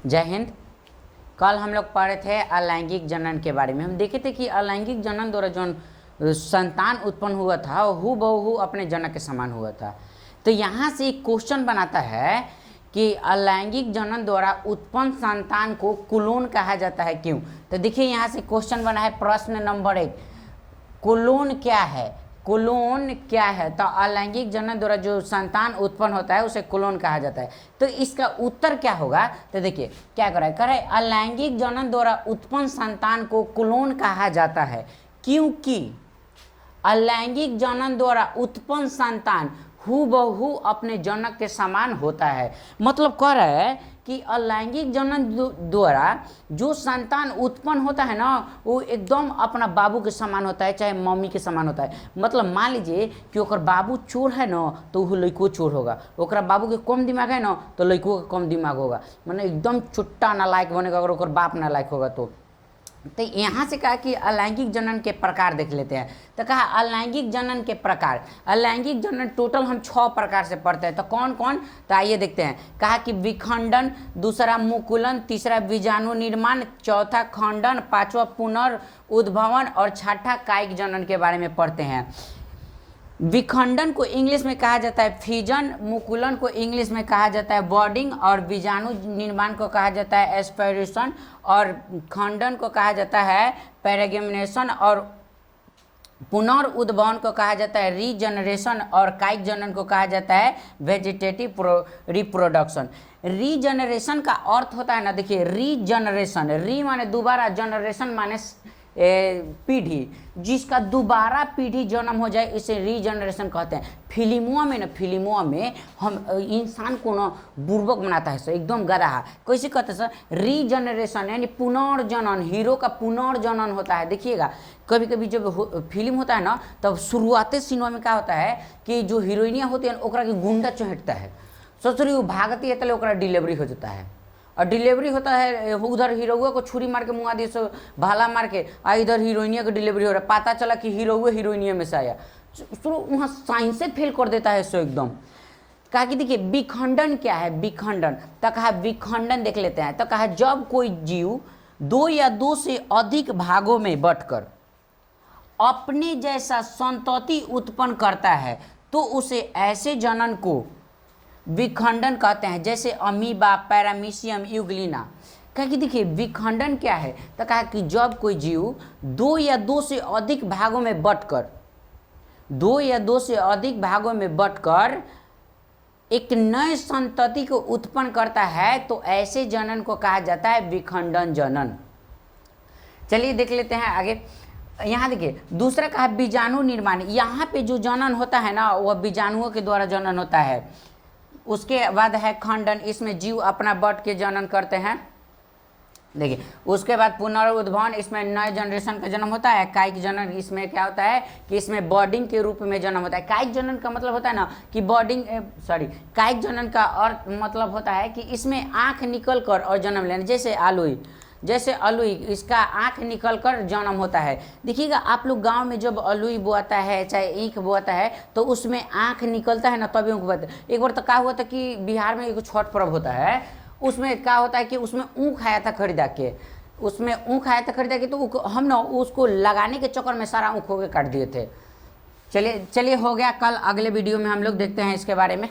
जय हिंद। कल हम लोग पढ़े थे अलैंगिक जनन के बारे में। हम देखे थे कि अलैंगिक जनन द्वारा जो संतान उत्पन्न हुआ था वो हूबहू अपने जनक के समान हुआ था। तो यहाँ से एक क्वेश्चन बनाता है कि अलैंगिक जनन द्वारा उत्पन्न संतान को कुलोन कहा जाता है, क्यों? तो देखिए यहाँ से क्वेश्चन बना है, प्रश्न नंबर 1, कुलोन क्या है? कुलोन क्या है? तो अलैंगिक जनन द्वारा जो संतान उत्पन्न होता है उसे कुलोन कहा जाता है। तो इसका उत्तर क्या होगा? तो देखिए क्या कर रहा है, अलैंगिक जनन द्वारा उत्पन्न संतान को कुलोन कहा जाता है क्योंकि अलैंगिक जनन द्वारा उत्पन्न संतान हूबहू अपने जनक के समान होता है। मतलब कह रहा है कि अलैंगिक जनन द्वारा जो संतान उत्पन्न होता है ना वो एकदम अपना बाबू के समान होता है, चाहे मम्मी के समान होता है। मतलब मान लीजिए कि ओकर बाबू चोर है ना तो वो लड़को चोर होगा, ओकरा बाबू के कम दिमाग है ना तो लड़को का कम दिमाग होगा, मतलब एकदम छुट्टा नालायक बनेगा अगर ओकर बाप नालायक होगा तो। यहाँ से कहा कि अलैंगिक जनन के प्रकार देख लेते हैं। तो कहा अलैंगिक जनन के प्रकार, अलैंगिक जनन टोटल हम 6 प्रकार से पढ़ते हैं। तो कौन कौन? तो आइए देखते हैं। कहा कि विखंडन, दूसरा मुकुलन, तीसरा बीजाणु निर्माण, चौथा खंडन, पांचवा पुनर्उद्भवन और छठा कायिक जनन के बारे में पढ़ते हैं। विखंडन को इंग्लिश में कहा जाता है फिजन, मुकुलन को इंग्लिश में कहा जाता है बॉर्डिंग और बीजाणु निर्माण को कहा जाता है एस्पिरेशन और खंडन को कहा जाता है पैरागेमिनेशन और पुनर्उद्भवन को कहा जाता है रीजनरेशन और कायिक जनन को कहा जाता है वेजिटेटिव रिप्रोडक्शन। रीजनरेशन का अर्थ होता है ना, देखिए रीजनरेशन, री माने दोबारा, जनरेशन माने पीढ़ी, जिसका दोबारा पीढ़ी जन्म हो जाए इसे रीजनरेशन कहते हैं। फिल्मों में हम इंसान को ना बुर्बक बनाता है सर, एकदम गधा। कैसे कहते हैं सर? रीजनरेशन यानी पुनर्जनन, हीरो का पुनर्जनन होता है। देखिएगा कभी कभी जब फिल्म होता है ना तब शुरुआती सीनों में क्या होता है कि जो हीरोइनिया होती है ओकरा के गुंडा चढ़ता है, सोच रही वो भागती है तो ओकरा डिलीवरी हो जाता है और डिलीवरी होता है, उधर हीरोआ को छुरी मार के मुआ दिए सो भाला मार के, इधर हीरोइनिया को डिलीवरी हो रहा है। पता चला कि हीरोआ हीरोइनिया में से आया, वहाँ साइंसे फेल कर देता है सो एकदम। कहा कि देखिए विखंडन क्या है? विखंडन तो कहा विखंडन देख लेते हैं। तो कहा जब कोई जीव 2 या 2 से अधिक भागों में बंटकर अपने जैसा संतति उत्पन्न करता है तो उसे ऐसे जनन को विखंडन कहते हैं, जैसे अमीबा, पैरामीशियम, यूग्लिना। कहा कि देखिए विखंडन क्या है? तो कहा कि जब कोई जीव 2 या 2 से अधिक भागों में बंटकर 2 या 2 से अधिक भागों में बंटकर एक नए संतति को उत्पन्न करता है तो ऐसे जनन को कहा जाता है विखंडन जनन। चलिए देख लेते हैं आगे। यहाँ देखिए दूसरा कहा बीजाणु निर्माण। यहाँ पे जो जनन होता है ना वह बीजाणुओं के द्वारा जनन होता है। उसके बाद है खंडन, इसमें जीव अपना बट के जनन करते हैं। देखिए उसके बाद पुनर्उद्भवन, इसमें नए जनरेशन का जन्म होता है। कायिक जनन, इसमें क्या होता है कि इसमें बॉर्डिंग के रूप में जन्म होता है। कायिक जनन का मतलब होता है ना कि कायिक जनन का अर्थ मतलब होता है कि इसमें आँख निकल कर और जन्म लेना, जैसे अलुई इसका आँख निकलकर जन्म होता है। देखिएगा आप लोग गांव में जब अलुई बोआता है चाहे ईख बोआता है तो उसमें आँख निकलता है ना तभी ऊँख बोआता है। एक बार तो क्या हुआ था कि बिहार में एक छठ पर्व होता है, उसमें क्या होता है कि उसमें ऊँख आया था खरीदा के, तो हम ना उसको लगाने के चक्कर में सारा ऊँख होकर काट दिए थे। चलिए हो गया। कल अगले वीडियो में हम लोग देखते हैं इसके बारे में।